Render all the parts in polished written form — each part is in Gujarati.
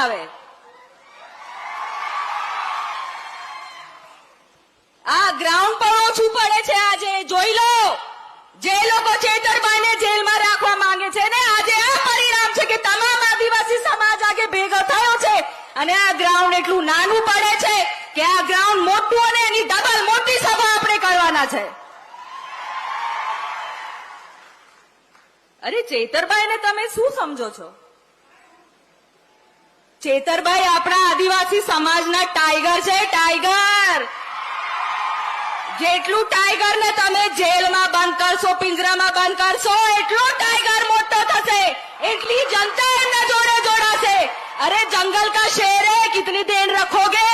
આવે. આ ગ્રાઉન્ડ પર ઓછું પડે છે. આજે જોઈ લો, જે લોકો ચેતરભાઈને જેલમાં રાખવા માંગે છે ને, આજે આ પરિણામ છે કે તમામ આદિવાસી સમાજ આગે ભેગો થયો છે અને આ ગ્રાઉન્ડ એટલું નાનું પડે છે કે આ ગ્રાઉન્ડ મોટું અને એની ડબલ મોટી સભા આપણે કરવાના છે. અરે ચેતરભાઈને તમે શું સમજો છો? ચેતરભાઈ આપણા આદિવાસી સમાજના ટાઈગર છે, ટાઈગર. જેટલું ટાઈગર ને તમે જેલમાં બંધ કરશો, પિંજરામાં બંધ કરશો, એટલો ટાઈગર મોટો થશે, એટલી જનતા એમના જોડે જોડાશે. अरे जंगल का शेर है, कितनी देर रखोगे?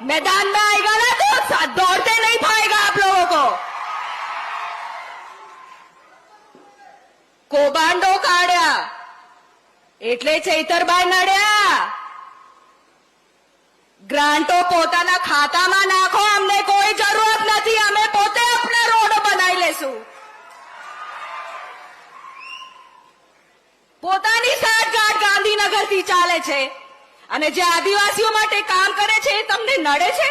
मैदान में आएगा ना तो दौड़ते नहीं पाएगा आप लोगों को. કૌભાંડો કાઢ્યા એટલે ચૈતરભાઈ નડ્યા. ગ્રાન્ટો પોતાના ખાતામાં નાખો, અમને કોઈ જરૂરત નથી, અમે પોતે આપણા રોડ બનાવી લેશું. પોતાની સાઠગાંઠ ગાંધીનગરથી ચાલે છે અને જે આદિવાસીઓ માટે કામ કરે છે એ તમને નડે છે?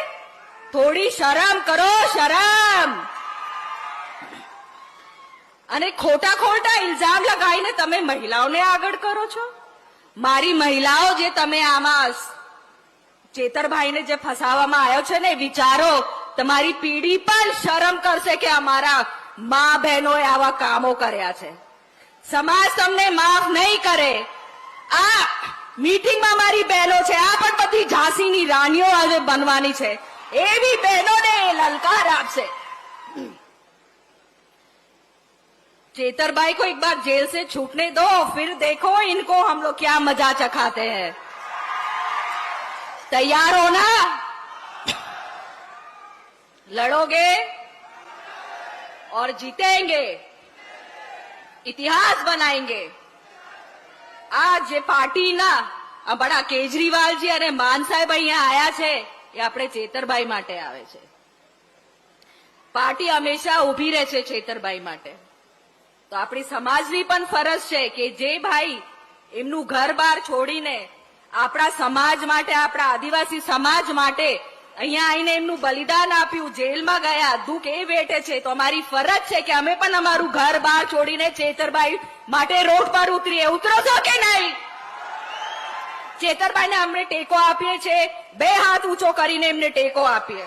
થોડી શરમ કરો, શરમ. અને ખોટા ખોટા ઇલ્ઝામ લગાવીને તમે મહિલાઓને આગળ કરો છો. મારી મહિલાઓ, જે તમે આમાં ચેતરભાઈને જે ફસાવવામાં આવ્યો છે ને, વિચારો તમારી પીઢી પણ શરમ કરશે કે અમારા મા બહેનોએ આવા કામો કર્યા છે. સમાજ તમને માફ નહીં કરે. આ મીટિંગમાં મારી બહેનો છે, આ પણ બધી ઝાંસીની રાણીઓ હવે બનવાની છે, એવી બહેનોને લલકાર આપશે. चेतरभाई को एक बार जेल से छूटने दो, फिर देखो इनको हम लोग क्या मजा चखाते हैं. तैयार हो ना? लड़ोगे और जीतेंगे, इतिहास बनाएंगे. आज જે પાર્ટીના બડા કેજરીવાલજી અને માન સાહેબ અહીંયા આયા છે એ આપણે ચેતરભાઈ માટે આવે છે. પાર્ટી હંમેશા ઊભી રહે છે ચેતરભાઈ માટે. તો આપણી સમાજની પણ ફરજ છે કે જે ભાઈ એમનું ઘર બાર છોડીને આપણા સમાજ માટે, આપણા આદિવાસી સમાજ માટે અહીંયા આવીને એમનું બલિદાન આપ્યું, જેલમાં ગયા, દુઃખ એ વેઠે છે, તો અમારી ફરજ છે કે અમે પણ અમારું ઘર બહાર છોડીને ચેતરભાઈ માટે રોડ પર ઉતરીએ. ઉતરો છો કે નહીં? ચેતરભાઈને અમને ટેકો આપીએ છીએ, બે હાથ ઊંચો કરીને એમને ટેકો આપીએ.